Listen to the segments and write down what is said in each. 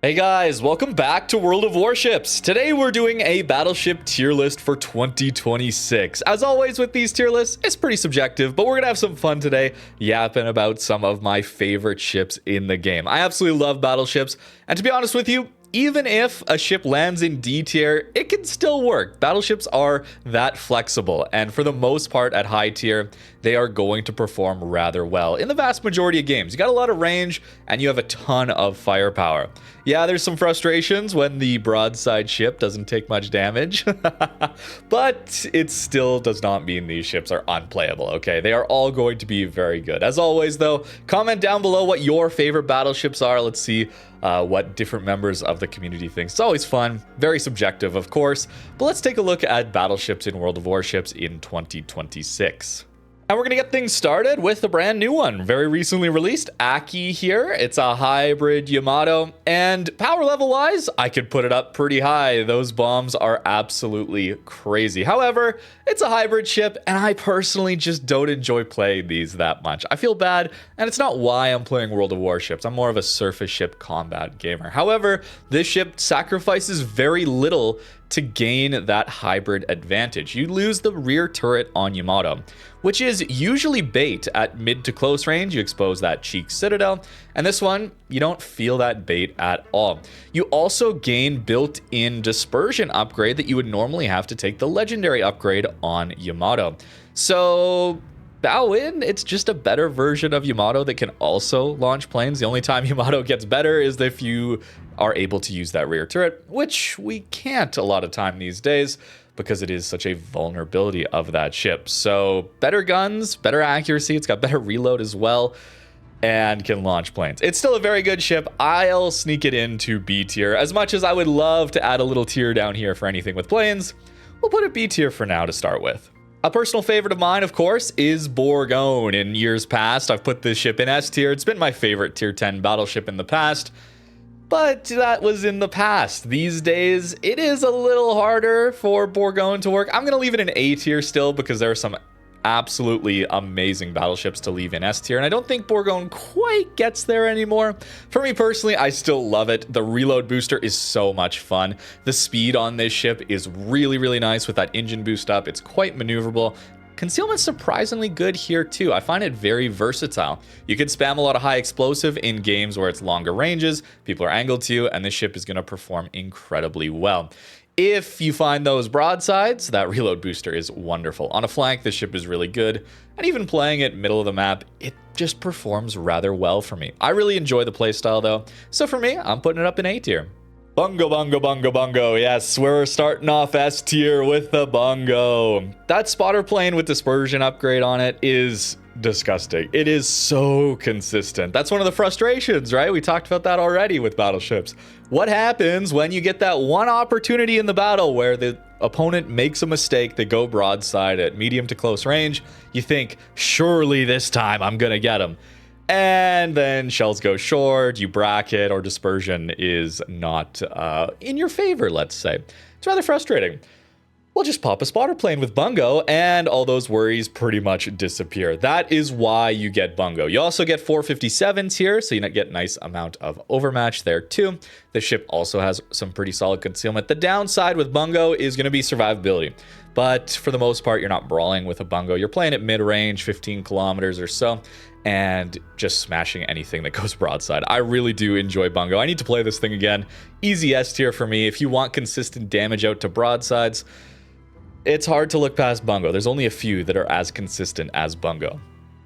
Hey guys, welcome back to World of Warships. Today we're doing a battleship tier list for 2026. As always with these tier lists, it's pretty subjective, but we're gonna have some fun today yapping about some of my favorite ships in the game. I absolutely love battleships, and to be honest with you, even if a ship lands in D tier, it can still work. Battleships are that flexible, and for the most part at high tier, they are going to perform rather well in the vast majority of games. You got a lot of range, and you have a ton of firepower. Yeah, there's some frustrations when the broadside ship doesn't take much damage, but it still does not mean these ships are unplayable, okay? They are all going to be very good. As always, though, comment down below what your favorite battleships are. Let's see what different members of the community think. It's always fun, very subjective, of course, but let's take a look at battleships in World of Warships in 2026. And we're going to get things started with a brand new one, very recently released, Aki here. It's a hybrid Yamato, and power level wise, I could put it up pretty high. Those bombs are absolutely crazy. However, it's a hybrid ship, and I personally just don't enjoy playing these that much. I feel bad, and it's not why I'm playing World of Warships. I'm more of a surface ship combat gamer. However, this ship sacrifices very little to gain that hybrid advantage. You lose the rear turret on Yamato, which is usually bait at mid to close range. You expose that cheek citadel, and this one, you don't feel that bait at all. You also gain built-in dispersion upgrade that you would normally have to take the legendary upgrade on Yamato. So bow in, it's just a better version of Yamato that can also launch planes. The only time Yamato gets better is if you are able to use that rear turret, which we can't a lot of time these days because it is such a vulnerability of that ship. So better guns, better accuracy, it's got better reload as well, and can launch planes. It's still a very good ship. I'll sneak it into B tier. As much as I would love to add a little tier down here for anything with planes, we'll put it B tier for now to start with. A personal favorite of mine, of course, is Bourgogne. In years past, I've put this ship in S tier. It's been my favorite tier 10 battleship in the past, but that was in the past. These days, it is a little harder for Bourgogne to work. I'm going to leave it in A tier still because there are some absolutely amazing battleships to leave in S tier, and I don't think Bourgogne quite gets there anymore. For me personally, I still love it. The reload booster is so much fun. The speed on this ship is really, really nice with that engine boost up. It's quite maneuverable. Concealment's surprisingly good here too. I find it very versatile. You can spam a lot of high explosive in games where it's longer ranges, people are angled to you, and this ship is going to perform incredibly well. If you find those broadsides, that reload booster is wonderful. On a flank, this ship is really good, and even playing it middle of the map, it just performs rather well for me. I really enjoy the playstyle though, so for me, I'm putting it up in A tier. Bungo, bungo, bungo, bungo. Yes, we're starting off S tier with the Bungo. That spotter plane with dispersion upgrade on it is disgusting. It is so consistent. That's one of the frustrations, right? We talked about that already with battleships. What happens when you get that one opportunity in the battle where the opponent makes a mistake, they go broadside at medium to close range, you think, surely this time I'm gonna get them. And then shells go short, you bracket, or dispersion is not in your favor, let's say. It's rather frustrating. We'll just pop a spotter plane with Bungo, and all those worries pretty much disappear. That is why you get Bungo. You also get 457s here, so you get a nice amount of overmatch there too. The ship also has some pretty solid concealment. The downside with Bungo is going to be survivability. But for the most part, you're not brawling with a Bungo. You're playing at mid-range, 15 kilometers or so, and just smashing anything that goes broadside. I really do enjoy Bungo. I need to play this thing again. Easy S tier for me. If you want consistent damage out to broadsides, it's hard to look past Bungo. There's only a few that are as consistent as Bungo.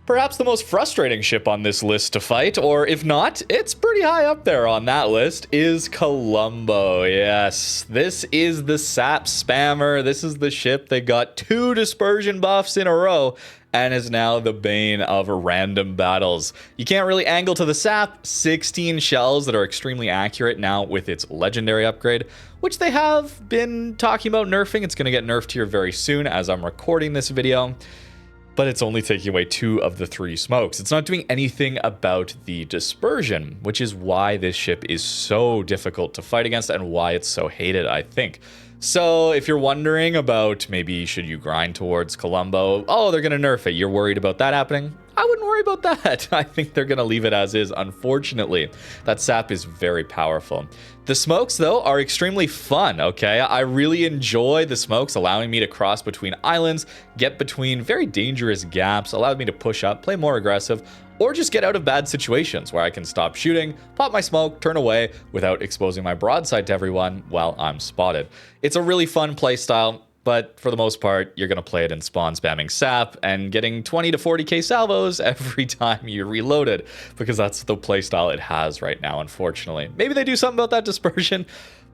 Perhaps the most frustrating ship on this list to fight, or if not, it's pretty high up there on that list, is Colombo. Yes, this is the sap spammer. This is the ship that got 2 dispersion buffs in a row and is now the bane of random battles. You can't really angle to the sap. 16 shells that are extremely accurate now with its legendary upgrade, which they have been talking about nerfing. It's going to get nerfed here very soon as I'm recording this video, but it's only taking away 2 of the 3 smokes. It's not doing anything about the dispersion, which is why this ship is so difficult to fight against and why it's so hated, I think. So if you're wondering about maybe should you grind towards Colombo, oh, they're going to nerf it, you're worried about that happening, I wouldn't worry about that. I think they're going to leave it as is, unfortunately. That sap is very powerful. The smokes, though, are extremely fun, okay? I really enjoy the smokes, allowing me to cross between islands, get between very dangerous gaps, allowed me to push up, play more aggressive, or just get out of bad situations where I can stop shooting, pop my smoke, turn away without exposing my broadside to everyone while I'm spotted. It's a really fun playstyle, but for the most part, you're going to play it in spawn spamming sap and getting 20 to 40k salvos every time you reload it, because that's the playstyle it has right now, unfortunately. Maybe they do something about that dispersion,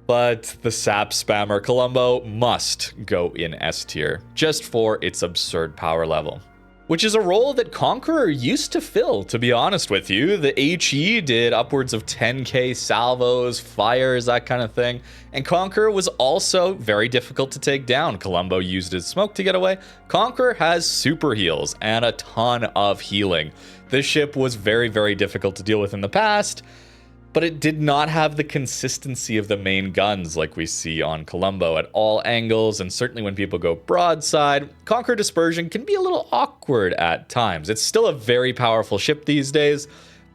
but the sap spammer Colombo must go in S tier just for its absurd power level. Which is a role that Conqueror used to fill, to be honest with you. The HE did upwards of 10k salvos, fires, that kind of thing. And Conqueror was also very difficult to take down. Colombo used his smoke to get away. Conqueror has super heals and a ton of healing. This ship was very, very difficult to deal with in the past, but it did not have the consistency of the main guns like we see on Colombo at all angles, and certainly when people go broadside. Conqueror dispersion can be a little awkward at times. It's still a very powerful ship these days,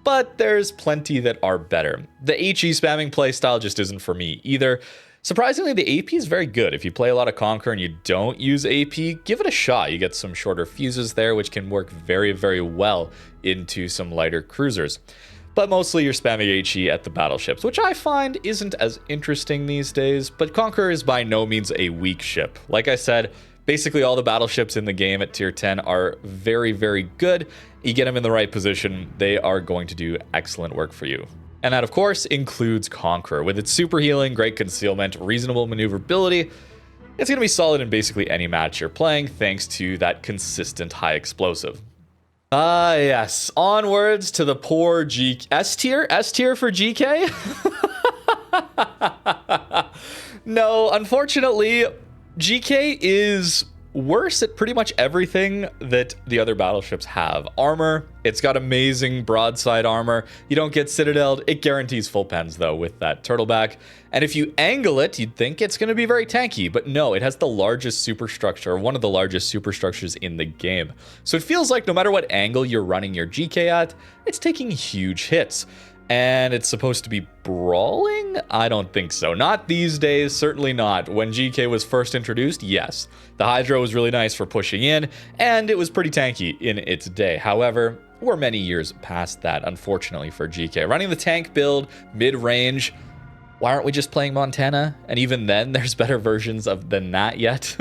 but there's plenty that are better. The HE spamming playstyle just isn't for me either. Surprisingly, the AP is very good. If you play a lot of Conqueror and you don't use AP, give it a shot. You get some shorter fuses there, which can work very, very well into some lighter cruisers. But mostly you're spamming HE at the battleships, which I find isn't as interesting these days, but Conqueror is by no means a weak ship. Like I said, basically all the battleships in the game at tier 10 are very, very good. You get them in the right position, they are going to do excellent work for you. And that, of course, includes Conqueror. With its super healing, great concealment, reasonable maneuverability, it's going to be solid in basically any match you're playing, thanks to that consistent high explosive. Yes. Onwards to the poor S tier? S tier for GK? No, unfortunately, GK is worse at pretty much everything that the other battleships have. Armor, it's got amazing broadside armor. You don't get citadeled. It guarantees full pens, though, with that turtleback. And if you angle it, you'd think it's going to be very tanky. But no, it has the largest superstructure, one of the largest superstructures in the game. So it feels like no matter what angle you're running your GK at, it's taking huge hits. And it's supposed to be brawling? I don't think so. Not these days, certainly not. When GK was first introduced, yes. The Hydra was really nice for pushing in, and it was pretty tanky in its day. However, we're many years past that, unfortunately, for GK. Running the tank build, mid-range, why aren't we just playing Montana? And even then, there's better versions than that yet.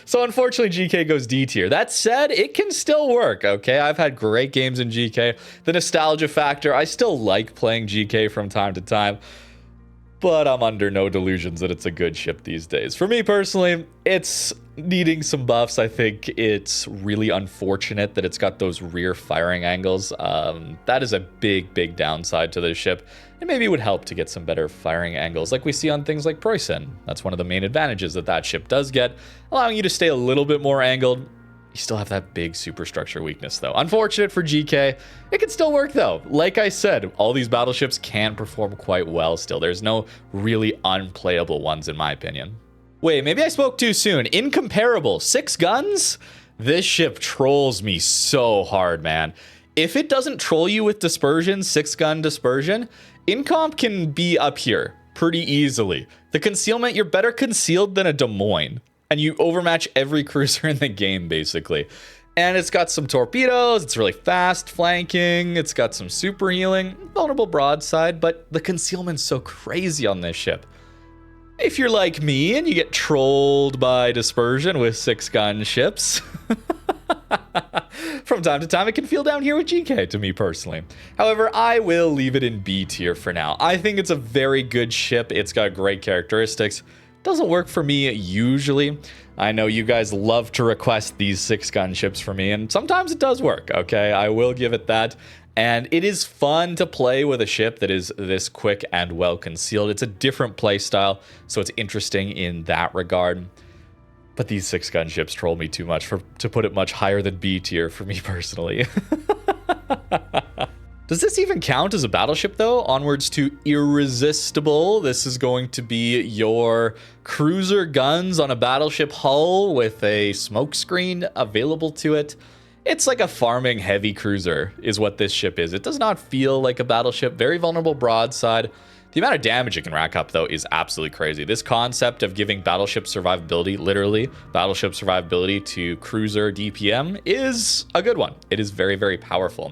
So unfortunately, GK goes D tier. That said, it can still work, okay? I've had great games in GK. The nostalgia factor, I still like playing GK from time to time, but I'm under no delusions that it's a good ship these days. For me personally, it's needing some buffs. I think it's really unfortunate that it's got those rear firing angles. That is a big, big downside to this ship. It maybe would help to get some better firing angles like we see on things like Preussen. That's one of the main advantages that that ship does get, allowing you to stay a little bit more angled. You still have that big superstructure weakness, though. Unfortunate for GK. It can still work, though. Like I said, all these battleships can perform quite well still. There's no really unplayable ones, in my opinion. Wait, maybe I spoke too soon. Incomparable. 6 guns? This ship trolls me so hard, man. If it doesn't troll you with dispersion, 6-gun dispersion, Incomp can be up here pretty easily. The concealment, you're better concealed than a Des Moines. And you overmatch every cruiser in the game, basically. And it's got some torpedoes, it's really fast flanking, it's got some super healing, vulnerable broadside, but the concealment's so crazy on this ship. If you're like me and you get trolled by dispersion with 6-gun ships, from time to time it can feel down here with GK to me personally. However, I will leave it in B tier for now. I think it's a very good ship. It's got great characteristics. Doesn't work for me usually. I know you guys love to request these 6-gun ships for me, and sometimes it does work, okay? I will give it that. And it is fun to play with a ship that is this quick and well concealed. It's a different play style, so it's interesting in that regard. But these 6-gun ships troll me too much to put it much higher than B tier for me personally. Does this even count as a battleship, though? Onwards to Irresistible. This is going to be your cruiser guns on a battleship hull with a smoke screen available to it. It's like a farming heavy cruiser is what this ship is. It does not feel like a battleship. Very vulnerable broadside. The amount of damage it can rack up, though, is absolutely crazy. This concept of giving battleship survivability, literally battleship survivability to cruiser DPM, is a good one. It is very, very powerful.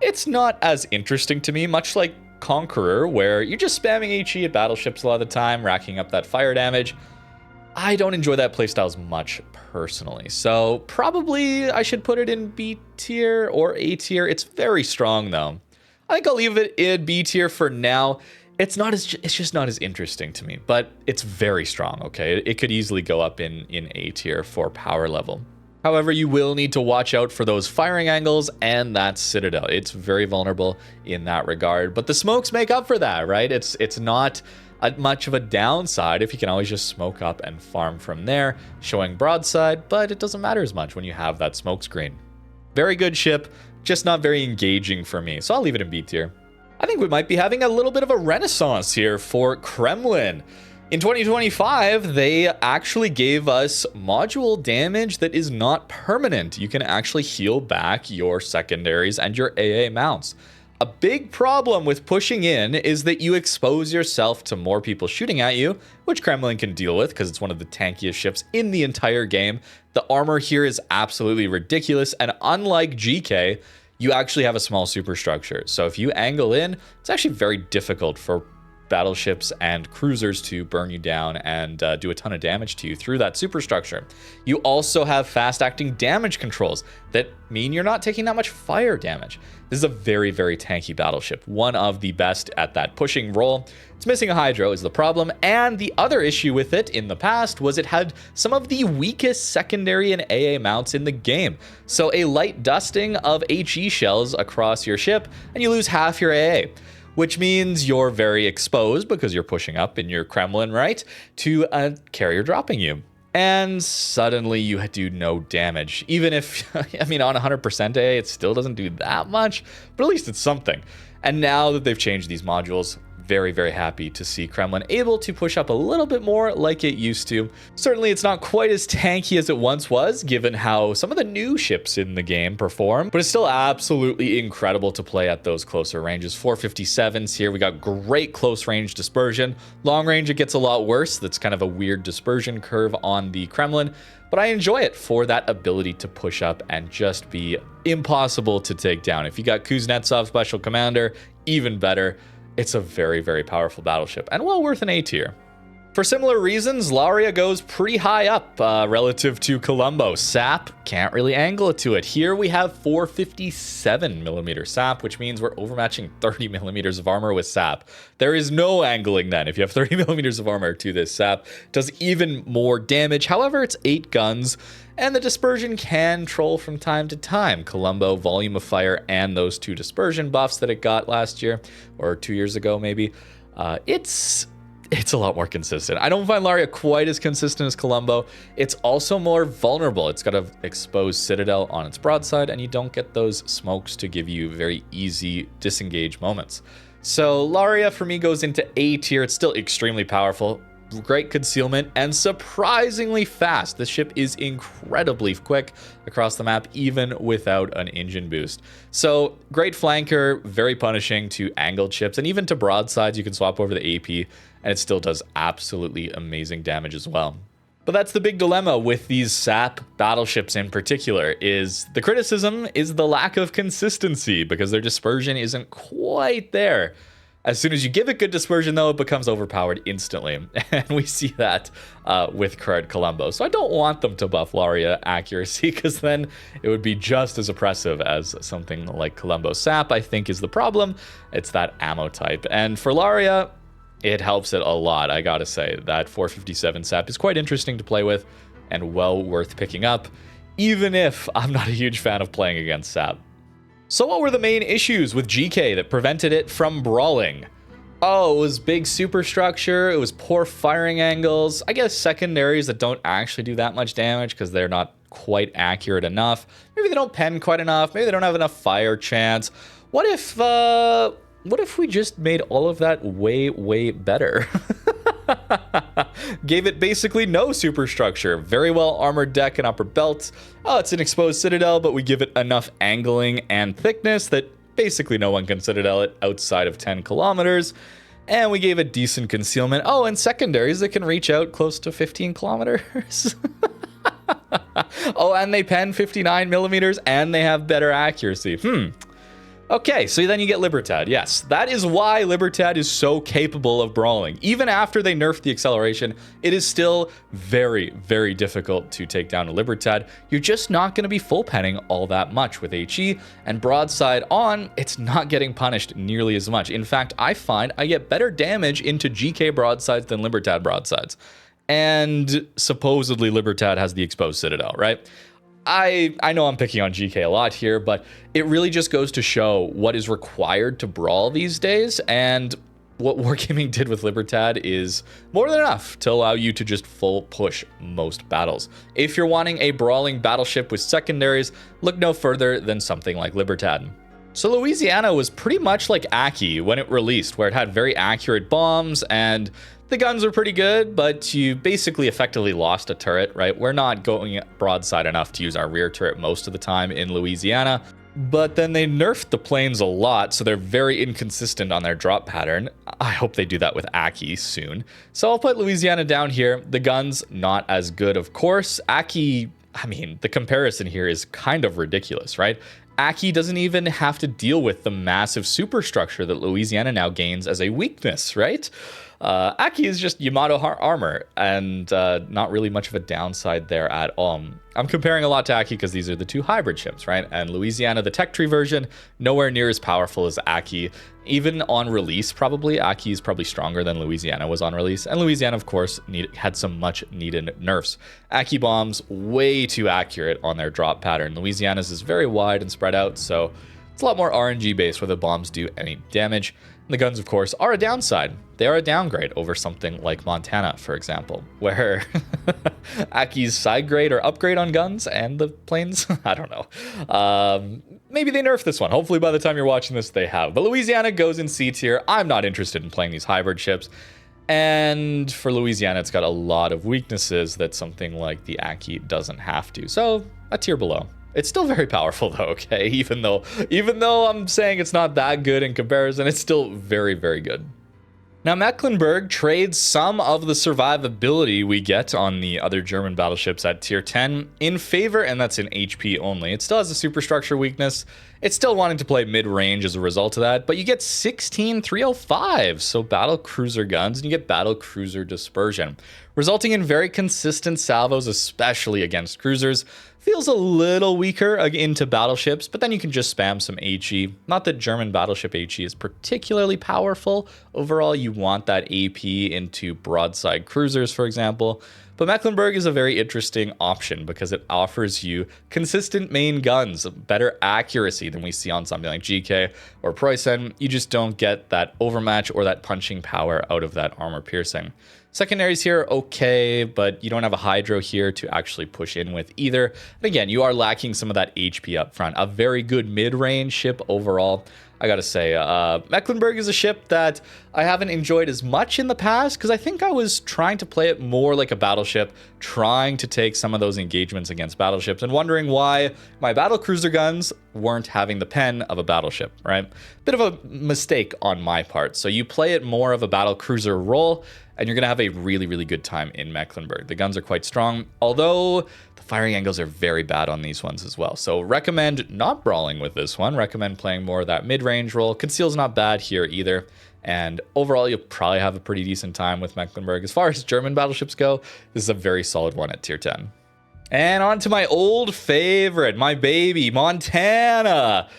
It's not as interesting to me, much like Conqueror, where you're just spamming HE at battleships a lot of the time, racking up that fire damage. I don't enjoy that playstyle as much personally, so probably I should put it in B tier or A tier. It's very strong, though. I think I'll leave it in B tier for now. It's just not as interesting to me, but it's very strong, okay? It could easily go up in A tier for power level. However, you will need to watch out for those firing angles and that citadel. It's very vulnerable in that regard, but the smokes make up for that, right? It's not much of a downside if you can always just smoke up and farm from there, showing broadside, but it doesn't matter as much when you have that smoke screen. Very good ship, just not very engaging for me, so I'll leave it in B tier. I think we might be having a little bit of a renaissance here for Kremlin. In 2025, they actually gave us module damage that is not permanent. You can actually heal back your secondaries and your AA mounts. A big problem with pushing in is that you expose yourself to more people shooting at you, which Kremlin can deal with because it's one of the tankiest ships in the entire game. The armor here is absolutely ridiculous, and unlike GK, you actually have a small superstructure. So if you angle in, it's actually very difficult for battleships and cruisers to burn you down and do a ton of damage to you through that superstructure. You also have fast acting damage controls that mean you're not taking that much fire damage. This is a very, very tanky battleship, one of the best at that pushing role. It's missing a hydro is the problem, and the other issue with it in the past was it had some of the weakest secondary and AA mounts in the game. So a light dusting of HE shells across your ship and you lose half your AA, which means you're very exposed because you're pushing up in your Kremlin, right, to a carrier dropping you. And suddenly you do no damage. Even if, I mean, on 100% AA, it still doesn't do that much, but at least it's something. And now that they've changed these modules, very, very happy to see Kremlin able to push up a little bit more like it used to. Certainly, it's not quite as tanky as it once was, given how some of the new ships in the game perform, but it's still absolutely incredible to play at those closer ranges. 457s here. We got great close range dispersion. Long range, it gets a lot worse. That's kind of a weird dispersion curve on the Kremlin, but I enjoy it for that ability to push up and just be impossible to take down. If you got Kuznetsov Special Commander, even better. It's a very, very powerful battleship and well worth an A tier. For similar reasons, Lauria goes pretty high up relative to Colombo. SAP, can't really angle it to it. Here we have 457mm SAP, which means we're overmatching 30mm of armor with SAP. There is no angling then. If you have 30mm of armor to this SAP, it does even more damage. However, it's 8 guns, and the dispersion can troll from time to time. Colombo, volume of fire, and those 2 dispersion buffs that it got last year, or 2 years ago maybe. It's a lot more consistent. I don't find Lauria quite as consistent as Colombo. It's also more vulnerable. It's got an exposed citadel on its broadside, and you don't get those smokes to give you very easy disengage moments. So Lauria for me goes into A tier. It's still extremely powerful. Great concealment and surprisingly fast. This ship is incredibly quick across the map, even without an engine boost. So great flanker, very punishing to angled ships, and even to broadsides. You can swap over the AP, and it still does absolutely amazing damage as well. But that's the big dilemma with these SAP battleships in particular, is the criticism is the lack of consistency because their dispersion isn't quite there. As soon as you give it good dispersion, though, it becomes overpowered instantly. And we see that with current Colombo. So I don't want them to buff Lauria accuracy, because then it would be just as oppressive as something like Colombo. SAP, I think, is the problem. It's that ammo type. And for Lauria, it helps it a lot, I gotta say. That 457 SAP is quite interesting to play with and well worth picking up, even if I'm not a huge fan of playing against SAP. So what were the main issues with GK that prevented it from brawling? Oh, it was big superstructure, it was poor firing angles, I guess secondaries that don't actually do that much damage because they're not quite accurate enough. Maybe they don't pen quite enough, maybe they don't have enough fire chance. What if we just made all of that way, way better? Gave it basically no superstructure. Very well armored deck and upper belt. Oh, it's an exposed citadel, but we give it enough angling and thickness that basically no one can citadel it outside of 10 kilometers. And we gave it decent concealment. Oh, and secondaries that can reach out close to 15 kilometers. Oh, and they pen 59 millimeters, and they have better accuracy. Okay, so then you get Libertad. Yes, that is why Libertad is so capable of brawling. Even after they nerfed the acceleration, it is still very, very difficult to take down a Libertad. You're just not going to be full penning all that much with HE, and broadside on, it's not getting punished nearly as much. In fact, I find I get better damage into GK broadsides than Libertad broadsides. And supposedly Libertad has the exposed citadel, right? I know I'm picking on GK a lot here, but it really just goes to show what is required to brawl these days, and what Wargaming did with Libertad is more than enough to allow you to just full push most battles. If you're wanting a brawling battleship with secondaries, look no further than something like Libertad. So Louisiana was pretty much like Aki when it released, where it had very accurate bombs and the guns are pretty good, but you basically effectively lost a turret, right? We're not going broadside enough to use our rear turret most of the time in Louisiana, but then they nerfed the planes a lot, so they're very inconsistent on their drop pattern. I hope they do that with Aki soon. So I'll put Louisiana down here. The guns, not as good, of course. Aki, I mean, the comparison here is kind of ridiculous, right? Aki doesn't even have to deal with the massive superstructure that Louisiana now gains as a weakness, right? Aki is just Yamato armor, and not really much of a downside there at all. I'm comparing a lot to Aki because these are the two hybrid ships, right? And Louisiana, the tech tree version, nowhere near as powerful as Aki. Even on release, probably, Aki is probably stronger than Louisiana was on release. And Louisiana, of course, had some much needed nerfs. Aki bombs, way too accurate on their drop pattern. Louisiana's is very wide and spread out, so it's a lot more RNG based where the bombs do any damage. And the guns, of course, are a downside. They are a downgrade over something like Montana, for example, where Aki's side grade or upgrade on guns and the planes, I don't know. Maybe they nerf this one. Hopefully by the time you're watching this, they have. But Louisiana goes in C tier. I'm not interested in playing these hybrid ships. And for Louisiana, it's got a lot of weaknesses that something like the Aki doesn't have to. So a tier below. It's still very powerful though, okay? Even though I'm saying it's not that good in comparison, it's still very, very good. Now, Mecklenburg trades some of the survivability we get on the other German battleships at tier 10 in favor, and that's in HP only. It still has a superstructure weakness. It's still wanting to play mid-range as a result of that, but you get 16,305, so battle cruiser guns, and you get battle cruiser dispersion, resulting in very consistent salvos, especially against cruisers. Feels a little weaker into battleships, but then you can just spam some HE. Not that German battleship HE is particularly powerful. Overall, you want that AP into broadside cruisers, for example. But Mecklenburg is a very interesting option because it offers you consistent main guns, better accuracy than we see on something like GK or Preussen. You just don't get that overmatch or that punching power out of that armor piercing. Secondaries here, okay, but you don't have a Hydro here to actually push in with either. And again, you are lacking some of that HP up front. A very good mid-range ship overall. I gotta say, Mecklenburg is a ship that I haven't enjoyed as much in the past because I think I was trying to play it more like a battleship, trying to take some of those engagements against battleships and wondering why my battlecruiser guns weren't having the pen of a battleship, right? Bit of a mistake on my part. So you play it more of a battlecruiser role, and you're going to have a really, really good time in Mecklenburg. The guns are quite strong, although the firing angles are very bad on these ones as well. So recommend not brawling with this one. Recommend playing more of that mid-range role. Conceal's not bad here either. And overall, you'll probably have a pretty decent time with Mecklenburg. As far as German battleships go, this is a very solid one at tier 10. And on to my old favorite, my baby, Montana.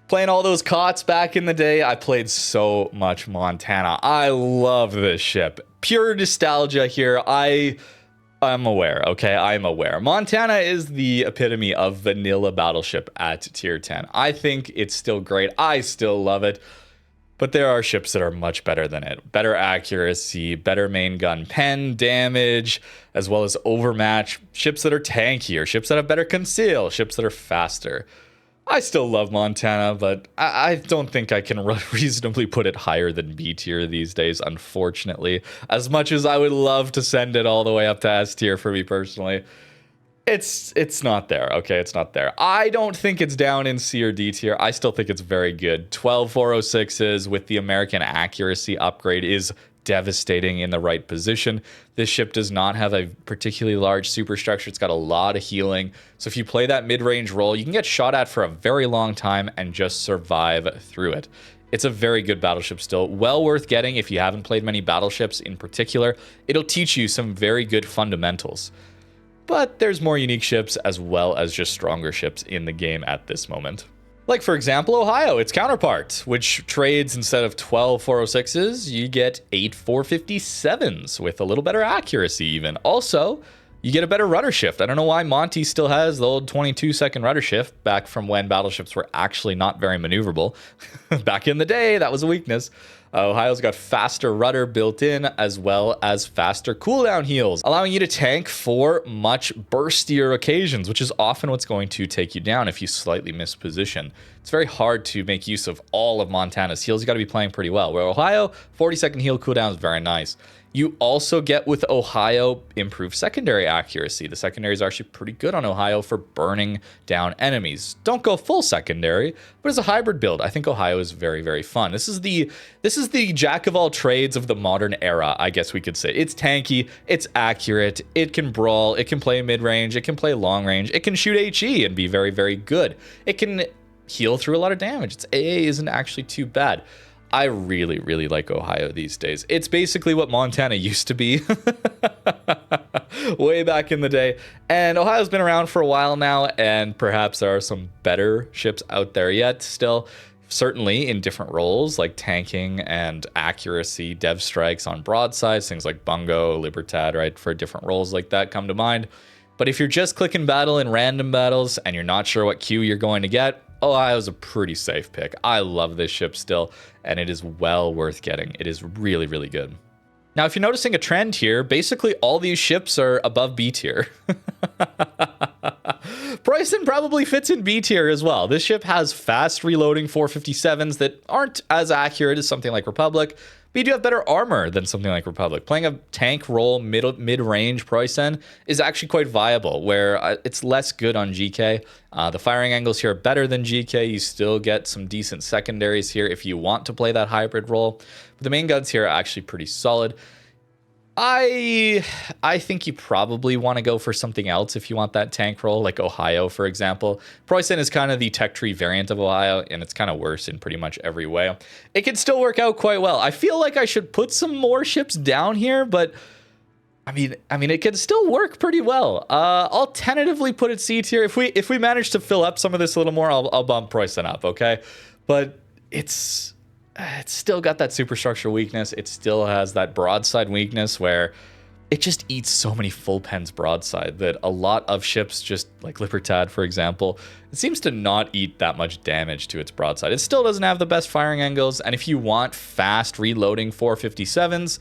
Playing all those COTS back in the day, I played so much Montana. I love this ship. Pure nostalgia here. I'm aware, okay? I'm aware. Montana is the epitome of vanilla battleship at tier 10. I think it's still great. I still love it. But there are ships that are much better than it. Better accuracy, better main gun pen damage, as well as overmatch. Ships that are tankier, ships that have better conceal, ships that are faster. I still love Montana, but I don't think I can reasonably put it higher than B tier these days, unfortunately. As much as I would love to send it all the way up to S tier for me personally, it's not there. Okay, it's not there. I don't think it's down in C or D tier. I still think it's very good. 12 406s with the American accuracy upgrade is devastating in the right position. This ship does not have a particularly large superstructure. It's got a lot of healing. So if you play that mid-range role, you can get shot at for a very long time and just survive through it. It's a very good battleship still. Well worth getting if you haven't played many battleships in particular. It'll teach you some very good fundamentals. But there's more unique ships as well as just stronger ships in the game at this moment. Like, for example, Ohio, its counterpart, which trades instead of 12 406s, you get 8 457s with a little better accuracy even. Also, you get a better rudder shift. I don't know why Monty still has the old 22-second rudder shift back from when battleships were actually not very maneuverable. Back in the day, that was a weakness. Ohio's got faster rudder built in, as well as faster cooldown heals, allowing you to tank for much burstier occasions, which is often what's going to take you down if you slightly miss position. It's very hard to make use of all of Montana's heals. You got to be playing pretty well. Where Ohio, 40-second heal cooldown is very nice. You also get with Ohio improved secondary accuracy. The secondaries are actually pretty good on Ohio for burning down enemies. Don't go full secondary, but as a hybrid build, I think Ohio is very, very fun. This is the jack of all trades of the modern era, I guess we could say. It's tanky, it's accurate, it can brawl, it can play mid-range, it can play long range, it can shoot HE and be very, very good. It can heal through a lot of damage. Its AA isn't actually too bad. I really, really like Ohio these days. It's basically what Montana used to be way back in the day. And Ohio's been around for a while now, and perhaps there are some better ships out there yet still. Certainly in different roles like tanking and accuracy, dev strikes on broadsides, things like Bungo, Libertad, right? For different roles like that come to mind. But if you're just clicking battle in random battles and you're not sure what queue you're going to get, Ohio's a pretty safe pick. I love this ship still, and it is well worth getting. It is really, really good. Now, if you're noticing a trend here, basically all these ships are above B tier. Preussen probably fits in B tier as well. This ship has fast reloading 457s that aren't as accurate as something like Republic, but you do have better armor than something like Republic. Playing a tank role mid-range Preussen is actually quite viable, where it's less good on GK. The firing angles here are better than GK. You still get some decent secondaries here if you want to play that hybrid role. But the main guns here are actually pretty solid. I think you probably want to go for something else if you want that tank role, like Ohio, for example. Preussen is kind of the tech tree variant of Ohio, and it's kind of worse in pretty much every way. It can still work out quite well. I feel like I should put some more ships down here, but I mean, it can still work pretty well. I'll tentatively put it C tier. If we manage to fill up some of this a little more, I'll bump Preussen up, okay? But it's still got that superstructure weakness. It still has that broadside weakness where it just eats so many full pens broadside that a lot of ships, just like Libertad, for example, it seems to not eat that much damage to its broadside. It still doesn't have the best firing angles, and if you want fast reloading 457s,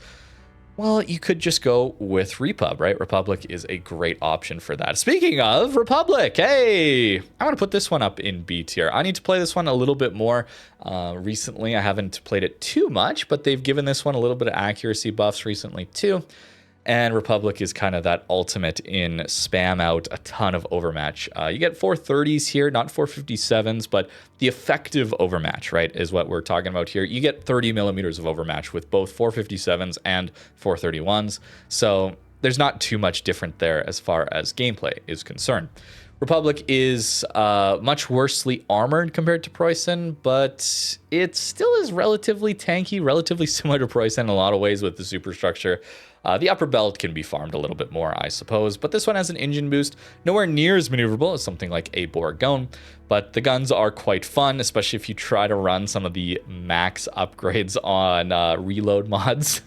well, you could just go with Repub, right? Republic is a great option for that. Speaking of Republic, hey, I want to put this one up in B tier. I need to play this one a little bit more. Recently, I haven't played it too much, but they've given this one a little bit of accuracy buffs recently too. And Republic is kind of that ultimate in spam out a ton of overmatch. You get 430s here, not 457s, but the effective overmatch, right, is what we're talking about here. You get 30 millimeters of overmatch with both 457s and 431s. So there's not too much different there as far as gameplay is concerned. Republic is much worsely armored compared to Preussen, but it still is relatively tanky, relatively similar to Preussen in a lot of ways with the superstructure. The upper belt can be farmed a little bit more, I suppose, but this one has an engine boost, nowhere near as maneuverable as something like a Bourgogne, but the guns are quite fun, especially if you try to run some of the max upgrades on reload mods.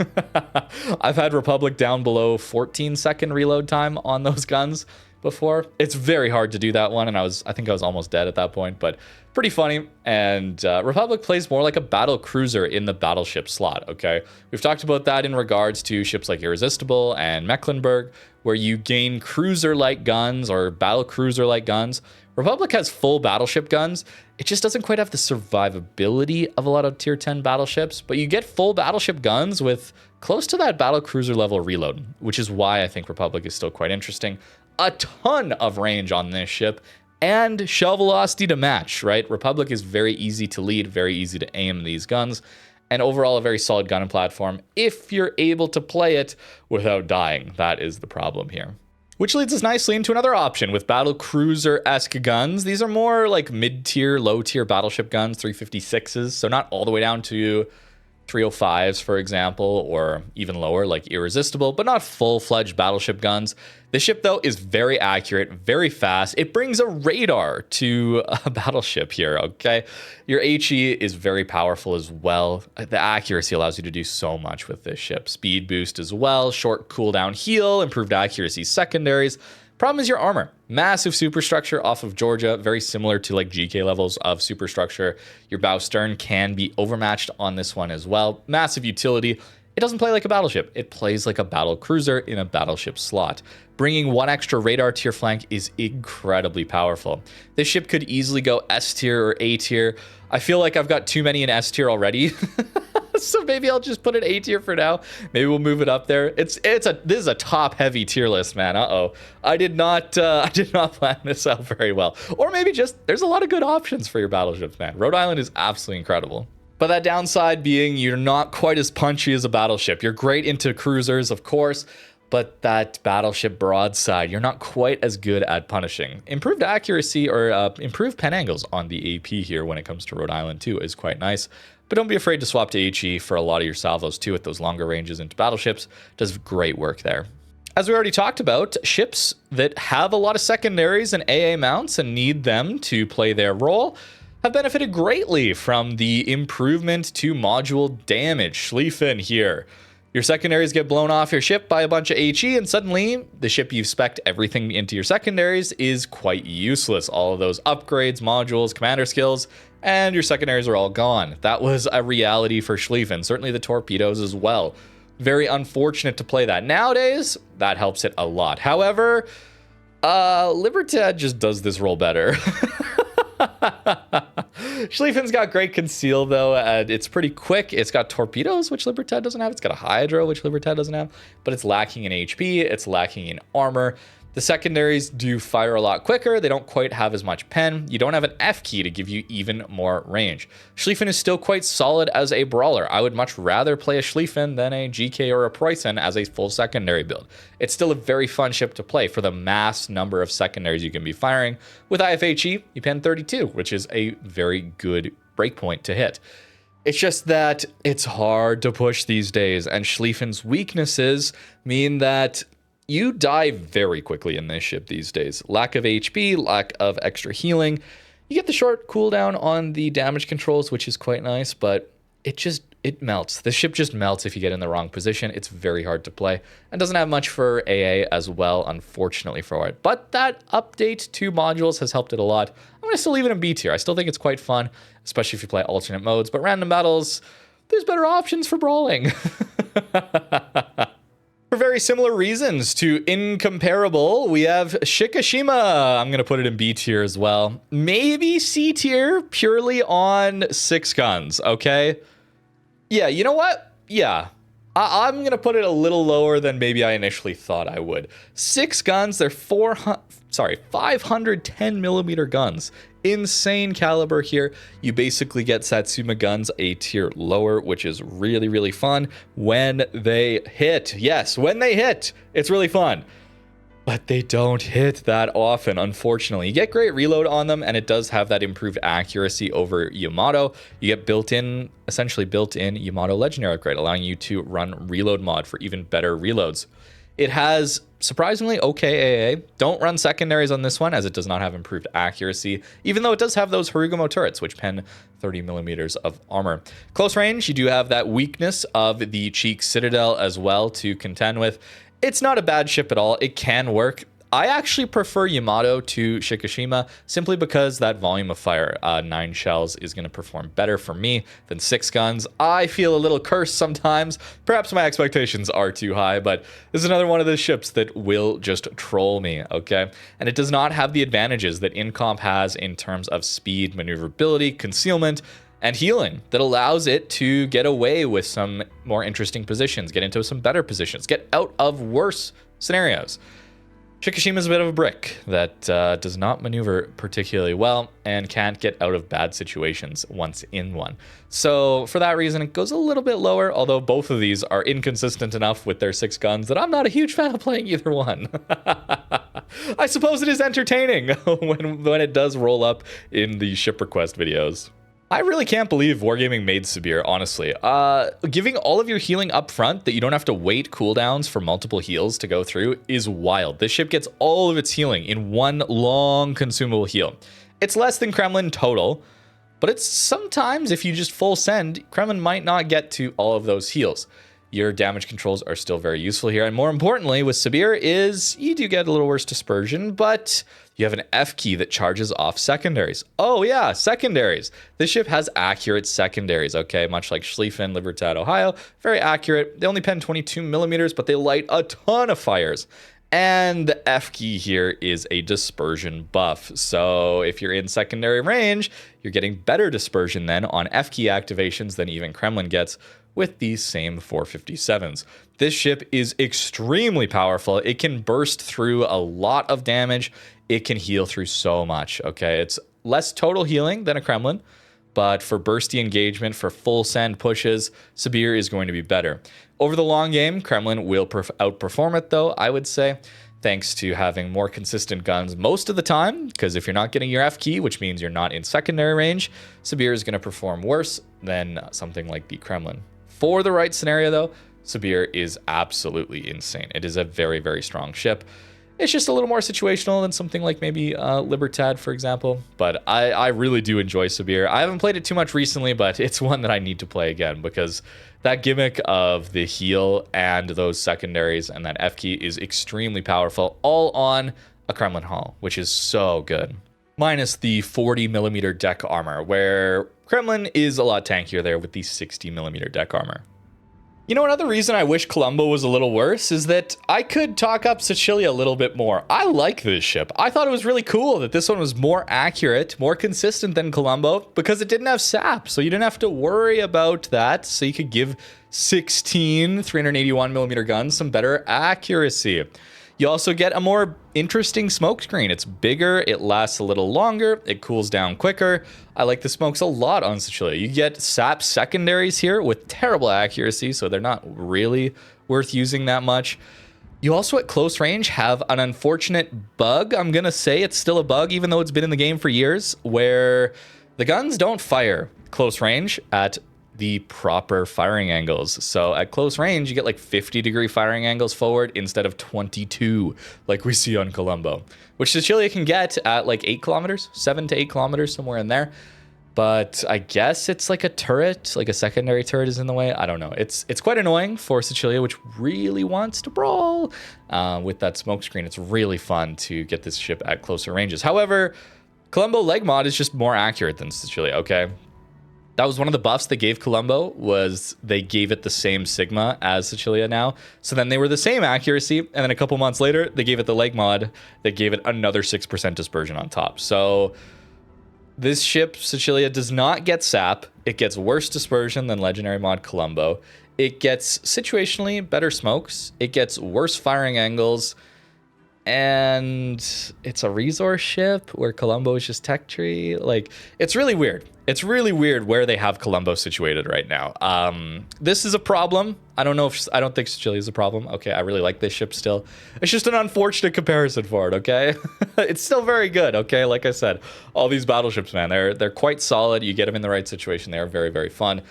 I've had Republic down below 14-second reload time on those guns before. It's very hard to do that one, and I think I was almost dead at that point, but Pretty funny. And Republic plays more like a battle cruiser in the battleship slot, okay? We've talked about that in regards to ships like Irresistible and Mecklenburg, where you gain cruiser-like guns or battle cruiser-like guns. Republic has full battleship guns. It just doesn't quite have the survivability of a lot of tier 10 battleships, but you get full battleship guns with close to that battle cruiser level reload, which is why I think Republic is still quite interesting. A ton of range on this ship and shell velocity to match, right? Republic is very easy to lead, very easy to aim these guns, and overall a very solid gun platform if you're able to play it without dying. That is the problem here. Which leads us nicely into another option with battle cruiser-esque guns. These are more like mid-tier, low-tier battleship guns, 356s, so not all the way down to 305s, for example, or even lower like Irresistible, but not full-fledged battleship guns. This ship, though, is very accurate, very fast. It brings a radar to a battleship here, okay? Your HE is very powerful as well. The accuracy allows you to do so much with this ship. Speed boost as well, short cooldown heal, improved accuracy secondaries. Problem is your armor. Massive superstructure off of Georgia, very similar to like GK levels of superstructure. Your bow stern can be overmatched on this one as well. Massive utility. It doesn't play like a battleship. It plays like a battle cruiser in a battleship slot. Bringing one extra radar to your flank is incredibly powerful. This ship could easily go S tier or A tier. I feel like I've got too many in S tier already. So maybe I'll just put it A tier for now. Maybe we'll move it up there. This is a top heavy tier list, man. I did not plan this out very well. Or maybe just there's a lot of good options for your battleships, man. Rhode Island is absolutely incredible. But that downside being you're not quite as punchy as a battleship. You're great into cruisers, of course, but that battleship broadside, you're not quite as good at punishing. Improved accuracy or improved pen angles on the AP here when it comes to Rhode Island too is quite nice. But don't be afraid to swap to HE for a lot of your salvos too at those longer ranges into battleships. Does great work there. As we already talked about, ships that have a lot of secondaries and AA mounts and need them to play their role have benefited greatly from the improvement to module damage. Schlieffen here. Your secondaries get blown off your ship by a bunch of HE, and suddenly the ship you've spec'd everything into your secondaries is quite useless. All of those upgrades, modules, commander skills, and your secondaries are all gone. That was a reality for Schlieffen. Certainly the torpedoes as well. Very unfortunate to play that. Nowadays, that helps it a lot. However, Libertad just does this role better. Schlieffen's got great conceal though, and it's pretty quick. It's got torpedoes, which Libertad doesn't have. It's got a hydro, which Libertad doesn't have, but it's lacking in HP. It's lacking in armor. The secondaries do fire a lot quicker. They don't quite have as much pen. You don't have an F key to give you even more range. Schlieffen is still quite solid as a brawler. I would much rather play a Schlieffen than a GK or a Preussen as a full secondary build. It's still a very fun ship to play for the mass number of secondaries you can be firing. With IFHE, you pen 32, which is a very good breakpoint to hit. It's just that it's hard to push these days, and Schlieffen's weaknesses mean that you die very quickly in this ship these days. Lack of HP, lack of extra healing. You get the short cooldown on the damage controls, which is quite nice, but it melts. The ship just melts if you get in the wrong position. It's very hard to play and doesn't have much for AA as well, unfortunately for it. But that update to modules has helped it a lot. I'm going to still leave it in B tier. I still think it's quite fun, especially if you play alternate modes, but random battles, there's better options for brawling. For very similar reasons to Incomparable, we have Shikishima. I'm going to put it in B tier as well. Maybe C tier purely on 6 guns, okay? Yeah, you know what? Yeah, I'm going to put it a little lower than maybe I initially thought I would. 6 guns, they're 510 millimeter guns. Insane caliber here. You basically get Satsuma guns a tier lower, which is really, really fun when they hit. Yes, when they hit, it's really fun. But they don't hit that often, unfortunately. You get great reload on them, and it does have that improved accuracy over Yamato. You get essentially built-in Yamato Legendary upgrade, allowing you to run reload mod for even better reloads. It has surprisingly okay AA. Don't run secondaries on this one, as it does not have improved accuracy, even though it does have those Harugumo turrets, which pen 30 millimeters of armor. Close range, you do have that weakness of the Cheek Citadel as well to contend with. It's not a bad ship at all. It can work. I actually prefer Yamato to Shikishima simply because that volume of fire, 9 shells, is going to perform better for me than 6 guns. I feel a little cursed sometimes. Perhaps my expectations are too high, but this is another one of those ships that will just troll me, okay? And it does not have the advantages that Incomp has in terms of speed, maneuverability, concealment, and healing that allows it to get away with some more interesting positions, get into some better positions, get out of worse scenarios. Shikishima is a bit of a brick that does not maneuver particularly well and can't get out of bad situations once in one. So for that reason, it goes a little bit lower, although both of these are inconsistent enough with their 6 guns that I'm not a huge fan of playing either one. I suppose it is entertaining when it does roll up in the ship request videos. I really can't believe Wargaming made Sibir, honestly. Giving all of your healing up front that you don't have to wait cooldowns for multiple heals to go through is wild. This ship gets all of its healing in one long consumable heal. It's less than Kremlin total, but it's sometimes, if you just full send, Kremlin might not get to all of those heals. Your damage controls are still very useful here. And more importantly, with Sibir is you do get a little worse dispersion, but you have an F key that charges off secondaries. Oh yeah, secondaries. This ship has accurate secondaries, okay? Much like Schlieffen, Libertad, Ohio. Very accurate. They only pen 22 millimeters, but they light a ton of fires. And the F key here is a dispersion buff. So if you're in secondary range, you're getting better dispersion then on F key activations than even Kremlin gets with these same 457s. This ship is extremely powerful. It can burst through a lot of damage. It can heal through so much, okay? It's less total healing than a Kremlin, but for bursty engagement, for full send pushes, Sibir is going to be better. Over the long game, Kremlin will outperform it though, I would say, thanks to having more consistent guns most of the time, because if you're not getting your F key, which means you're not in secondary range, Sibir is going to perform worse than something like the Kremlin. For the right scenario though, Sibir is absolutely insane. It is a very, very strong ship. It's just a little more situational than something like maybe Libertad, for example. But I really do enjoy Sibir. I haven't played it too much recently, but it's one that I need to play again because that gimmick of the heal and those secondaries and that F key is extremely powerful, all on a Kremlin hull, which is so good. Minus the 40 millimeter deck armor, where Kremlin is a lot tankier there with the 60 millimeter deck armor. You know, another reason I wish Colombo was a little worse is that I could talk up Sicilia a little bit more. I like this ship. I thought it was really cool that this one was more accurate, more consistent than Colombo because it didn't have sap, so you didn't have to worry about that. So you could give 16 381 millimeter guns some better accuracy. You also get a more interesting smoke screen. It's bigger, it lasts a little longer, it cools down quicker. I like the smokes a lot on Sicilia. You get sap secondaries here with terrible accuracy, so they're not really worth using that much. You also at close range have an unfortunate bug. I'm gonna say it's still a bug, even though it's been in the game for years, where the guns don't fire close range at the proper firing angles. So at close range, you get like 50-degree firing angles forward instead of 22, like we see on Colombo, which Sicilia can get at like 8 kilometers, 7 to 8 kilometers, somewhere in there. But I guess it's like a turret, like a secondary turret is in the way. I don't know. It's quite annoying for Sicilia, which really wants to brawl with that smoke screen. It's really fun to get this ship at closer ranges. However, Colombo leg mod is just more accurate than Sicilia, okay? That was one of the buffs they gave Colombo, was they gave it the same Sigma as Sicilia now. So then they were the same accuracy, and then a couple months later, they gave it the leg mod. They gave it another 6% dispersion on top. So this ship, Sicilia, does not get sap. It gets worse dispersion than legendary mod Colombo. It gets situationally better smokes. It gets worse firing angles. And it's a resource ship where Colombo is just tech tree. Like, it's really weird. It's really weird where they have Colombo situated right now. This is a problem. I don't think Sicilia is a problem. Okay, I really like this ship still. It's just an unfortunate comparison for it, okay? It's still very good, okay? Like I said, all these battleships, man, they're quite solid. You get them in the right situation. They are very, very fun.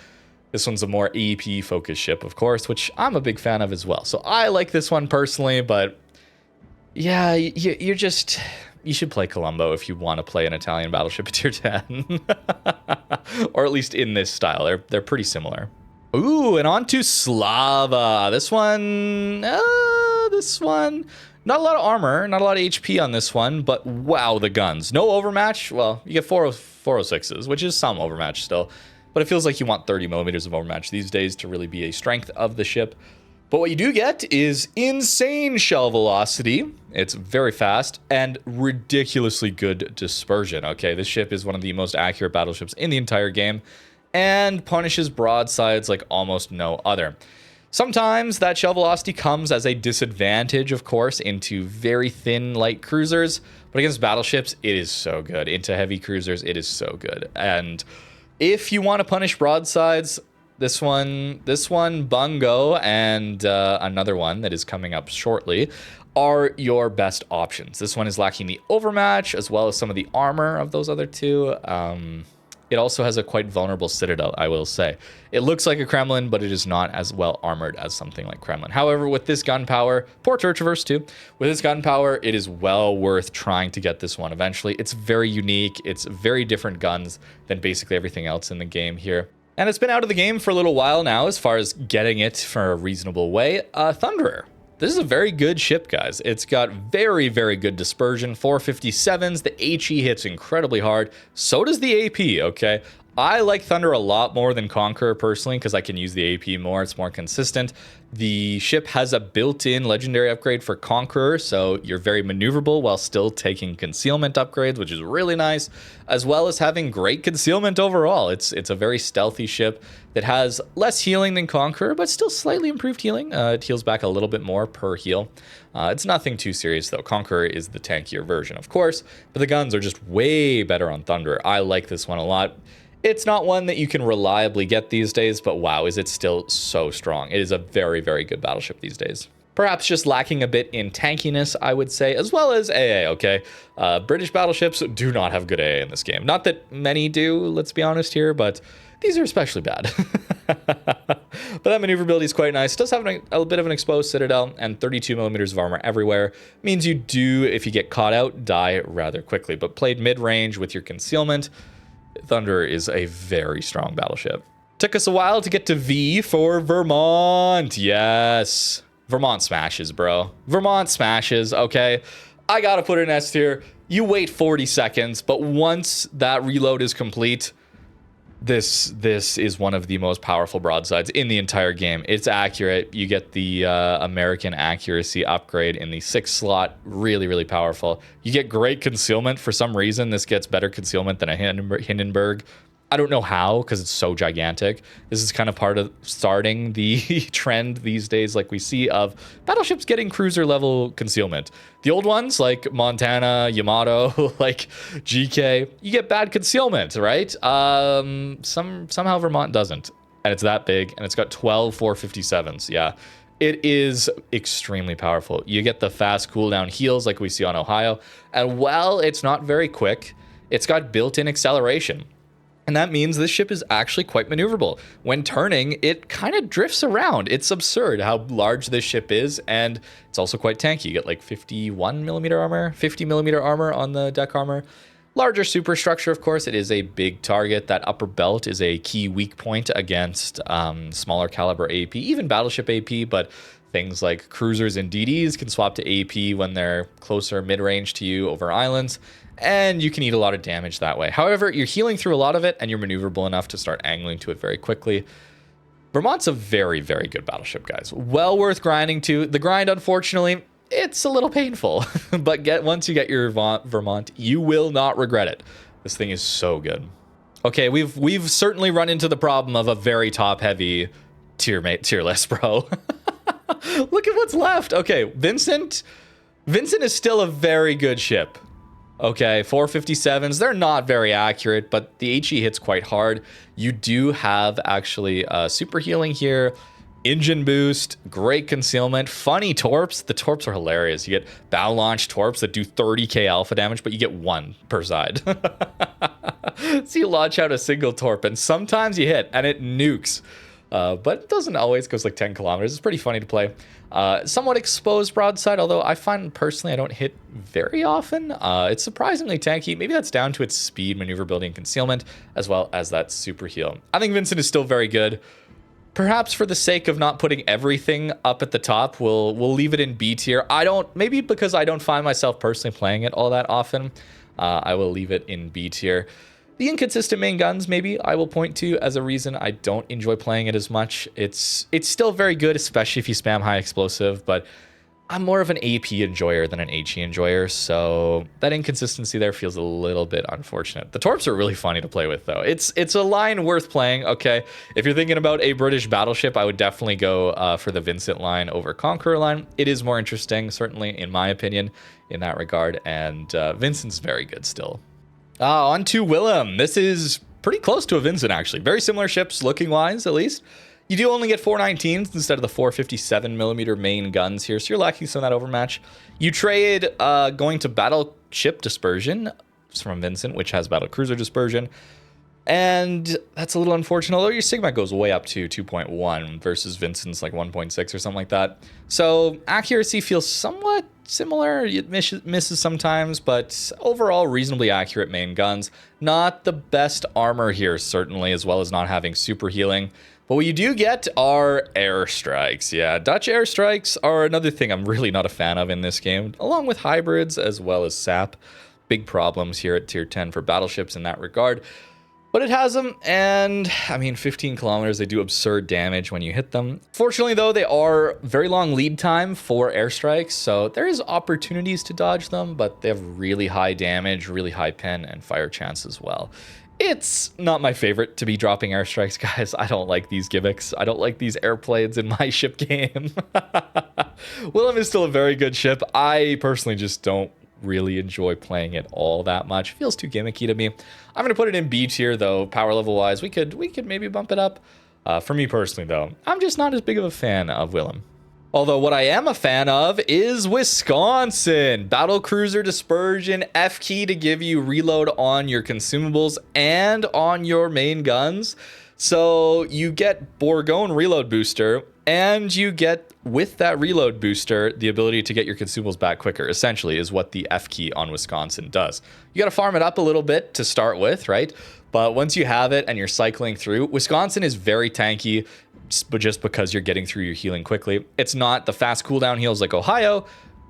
This one's a more AEP-focused ship, of course, which I'm a big fan of as well. So I like this one personally, but yeah, you should play Colombo if you want to play an Italian battleship at tier 10. Or at least in this style. They're pretty similar. Ooh, and on to Slava. This one This one, not a lot of armor, not a lot of HP on this one, but wow, the guns. No overmatch. Well, you get 406s, which is some overmatch still, but it feels like you want 30 millimeters of overmatch these days to really be a strength of the ship. But what you do get is insane shell velocity. It's very fast and ridiculously good dispersion. Okay, this ship is one of the most accurate battleships in the entire game and punishes broadsides like almost no other. Sometimes that shell velocity comes as a disadvantage, of course, into very thin light cruisers, but against battleships, it is so good. Into heavy cruisers, it is so good. And if you want to punish broadsides, this one, Bungo, and another one that is coming up shortly are your best options. This one is lacking the overmatch as well as some of the armor of those other two. It also has a quite vulnerable citadel, I will say. It looks like a Kremlin, but it is not as well armored as something like Kremlin. However, with this gun power, poor Turchiverse too, with this gun power, it is well worth trying to get this one eventually. It's very unique. It's very different guns than basically everything else in the game here. And it's been out of the game for a little while now as far as getting it for a reasonable way. Thunderer. This is a very good ship, guys. It's got very, very good dispersion. 457s. The HE hits incredibly hard. So does the AP, okay? I like Thunder a lot more than Conqueror personally because I can use the AP more. It's more consistent. The ship has a built-in legendary upgrade for Conqueror, so you're very maneuverable while still taking concealment upgrades, which is really nice, as well as having great concealment overall. It's a very stealthy ship that has less healing than Conqueror, but still slightly improved healing. It heals back a little bit more per heal. It's nothing too serious, though. Conqueror is the tankier version, of course, but the guns are just way better on Thunder. I like this one a lot. It's not one that you can reliably get these days, but wow, is it still so strong. It is a very, very good battleship these days. Perhaps just lacking a bit in tankiness, I would say, as well as AA, okay? British battleships do not have good AA in this game. Not that many do, let's be honest here, but these are especially bad. But that maneuverability is quite nice. It does have a bit of an exposed citadel and 32 millimeters of armor everywhere. Means you do, if you get caught out, die rather quickly. But played mid-range with your concealment, Thunder is a very strong battleship. Took us a while to get to V for Vermont. Yes. Vermont smashes, bro. Vermont smashes, okay? I gotta put an S tier. You wait 40 seconds, but once that reload is complete, this is one of the most powerful broadsides in the entire game. It's accurate. You get the American accuracy upgrade in the 6th slot. Really, really powerful. You get great concealment. For some reason, this gets better concealment than a Hindenburg. I don't know how, because it's so gigantic. This is kind of part of starting the trend these days, like we see, of battleships getting cruiser level concealment. The old ones, like Montana, Yamato, like GK, you get bad concealment, right? Somehow Vermont doesn't. And it's that big, and it's got 12 457s. Yeah, it is extremely powerful. You get the fast cooldown heals like we see on Ohio. And while it's not very quick, it's got built-in acceleration. And that means this ship is actually quite maneuverable. When turning, it kind of drifts around. It's absurd how large this ship is, and it's also quite tanky. You get like 51 millimeter armor, 50 millimeter armor on the deck armor. Larger superstructure, of course. It is a big target. That upper belt is a key weak point against smaller caliber AP, even battleship AP, but things like cruisers and DDs can swap to AP when they're closer mid-range to you over islands. And you can eat a lot of damage that way. However, you're healing through a lot of it, and you're maneuverable enough to start angling to it very quickly. Vermont's a very, very good battleship, guys. Well worth grinding to. The grind, unfortunately, it's a little painful. But once you get your Vermont, you will not regret it. This thing is so good. Okay, we've certainly run into the problem of a very top-heavy tier list, bro. Look at what's left. Okay, Vincent is still a very good ship. Okay, 457s, they're not very accurate, but the HE hits quite hard. You do have actually super healing here, engine boost, great concealment, funny torps. The torps are hilarious. You get bow launch torps that do 30k alpha damage, but you get 1 per side. So you launch out a single torp, and sometimes you hit, and it nukes. But it doesn't always, goes like 10 kilometers. It's pretty funny to play. Somewhat exposed broadside, although I find personally I don't hit very often. It's surprisingly tanky. Maybe that's down to its speed, maneuverability, and concealment, as well as that super heal. I think Vincent is still very good. Perhaps for the sake of not putting everything up at the top, we'll leave it in B tier. Maybe because I don't find myself personally playing it all that often, I will leave it in B tier. The inconsistent main guns, maybe I will point to as a reason I don't enjoy playing it as much. It's still very good, especially if you spam high explosive, but I'm more of an AP enjoyer than an HE enjoyer, so that inconsistency there feels a little bit unfortunate. The Torps are really funny to play with, though. It's a line worth playing, okay? If you're thinking about a British battleship, I would definitely go for the Vincent line over Conqueror line. It is more interesting, certainly, in my opinion, in that regard, and Vincent's very good still. On to Willem. This is pretty close to a Vincent, actually. Very similar ships, looking-wise, at least. You do only get 419s instead of the 457mm main guns here, so you're lacking some of that overmatch. You trade going to Battleship Dispersion from Vincent, which has Battlecruiser Dispersion. And that's a little unfortunate, although your Sigma goes way up to 2.1 versus Vincent's like 1.6 or something like that. So accuracy feels somewhat similar. It misses sometimes, but overall reasonably accurate main guns. Not the best armor here, certainly, as well as not having super healing. But what you do get are airstrikes. Yeah, Dutch airstrikes are another thing I'm really not a fan of in this game, along with hybrids as well as SAP. Big problems here at tier 10 for battleships in that regard. But it has them, and I mean, 15 kilometers, they do absurd damage when you hit them. Fortunately, though, they are very long lead time for airstrikes, so there is opportunities to dodge them, but they have really high damage, really high pen, and fire chance as well. It's not my favorite to be dropping airstrikes, guys. I don't like these gimmicks. I don't like these airplanes in my ship game. Willem is still a very good ship. I personally just don't really enjoy playing it all that much. Feels too gimmicky to me. I'm gonna put it in B tier though. Power level wise, we could maybe bump it up. For me personally though, I'm just not as big of a fan of Willem. Although what I am a fan of is Wisconsin. Battlecruiser Dispersion, F key to give you reload on your consumables and on your main guns. So you get Bourgogne reload booster, and you get, with that reload booster, the ability to get your consumables back quicker, essentially, is what the F key on Wisconsin does. You got to farm it up a little bit to start with, right? But once you have it and you're cycling through, Wisconsin is very tanky, but just because you're getting through your healing quickly. It's not the fast cooldown heals like Ohio,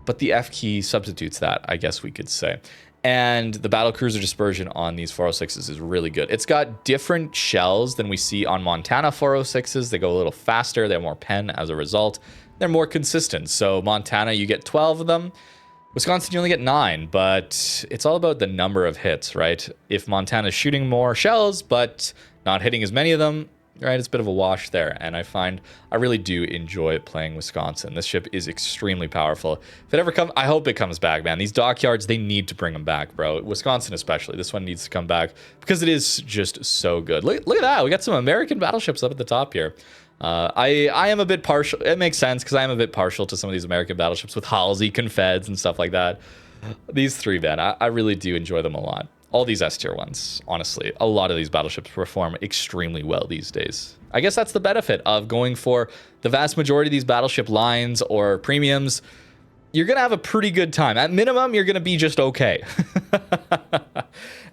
but the F key substitutes that, I guess we could say. And the Battlecruiser Dispersion on these 406s is really good. It's got different shells than we see on Montana 406s. They go a little faster. They have more pen as a result. They're more consistent. So Montana, you get 12 of them. Wisconsin, you only get 9, but it's all about the number of hits, right? If Montana's shooting more shells, but not hitting as many of them, right, it's a bit of a wash there, and I find I really do enjoy playing Wisconsin. This ship is extremely powerful. If it ever comes, I hope it comes back, man. These dockyards, they need to bring them back, bro. Wisconsin especially. This one needs to come back because it is just so good. Look at that. We got some American battleships up at the top here. I am a bit partial. It makes sense because I am a bit partial to some of these American battleships with Halsey, Confeds, and stuff like that. These three, man, I really do enjoy them a lot. All these S tier ones, honestly, a lot of these battleships perform extremely well these days. I guess that's the benefit of going for the vast majority of these battleship lines or premiums. You're going to have a pretty good time. At minimum, you're going to be just okay.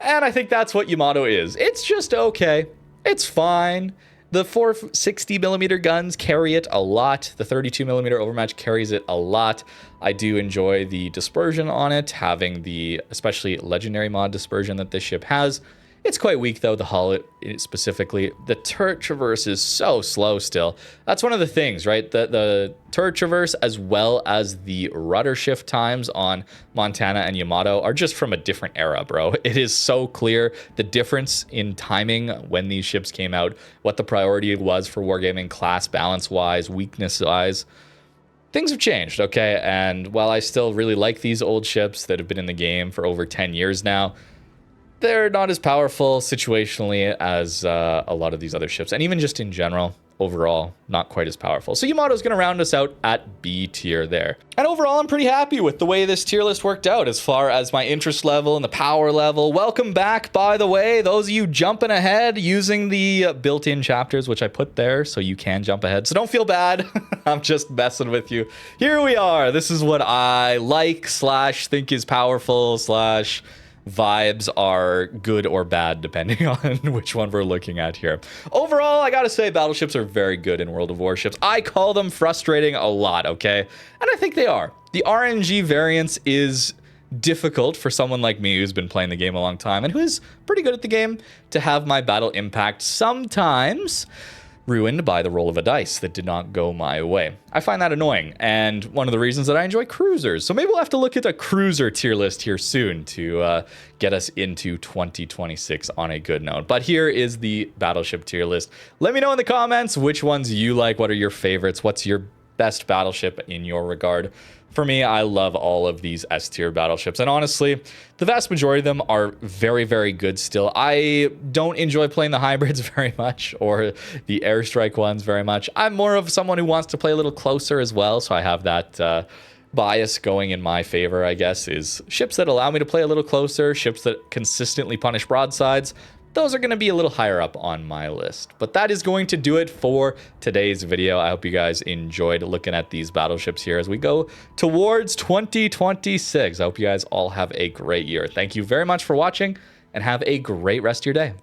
And I think that's what Yamato is. It's just okay. It's fine. The 460mm guns carry it a lot. The 32mm overmatch carries it a lot. I do enjoy the dispersion on it, having the especially legendary mod dispersion that this ship has. It's quite weak though, the hull specifically. The turret traverse is so slow still. That's one of the things, right? The turret traverse as well as the rudder shift times on Montana and Yamato are just from a different era, bro. It is so clear the difference in timing when these ships came out, what the priority was for wargaming class balance-wise, weakness-wise. Things have changed, okay? And while I still really like these old ships that have been in the game for over 10 years now, they're not as powerful situationally as a lot of these other ships. And even just in general, overall, not quite as powerful. So Yamato's going to round us out at B tier there. And overall, I'm pretty happy with the way this tier list worked out as far as my interest level and the power level. Welcome back, by the way, those of you jumping ahead using the built-in chapters, which I put there so you can jump ahead. So don't feel bad. I'm just messing with you. Here we are. This is what I like / think is powerful / vibes are good or bad depending on which one we're looking at here. Overall, I gotta say battleships are very good in World of Warships. I call them frustrating a lot, okay? And I think they are. The RNG variance is difficult for someone like me who's been playing the game a long time and who is pretty good at the game to have my battle impact sometimes ruined by the roll of a dice that did not go my way. I find that annoying, and one of the reasons that I enjoy cruisers. So maybe we'll have to look at a cruiser tier list here soon to get us into 2026 on a good note. But here is the battleship tier list. Let me know in the comments which ones you like. What are your favorites? What's your best battleship in your regard? For me, I love all of these S-tier battleships, and honestly, the vast majority of them are very, very good still. I don't enjoy playing the hybrids very much, or the airstrike ones very much. I'm more of someone who wants to play a little closer as well, so I have that bias going in my favor, I guess, is ships that allow me to play a little closer, ships that consistently punish broadsides. Those are going to be a little higher up on my list. But that is going to do it for today's video. I hope you guys enjoyed looking at these battleships here as we go towards 2026. I hope you guys all have a great year. Thank you very much for watching, and have a great rest of your day.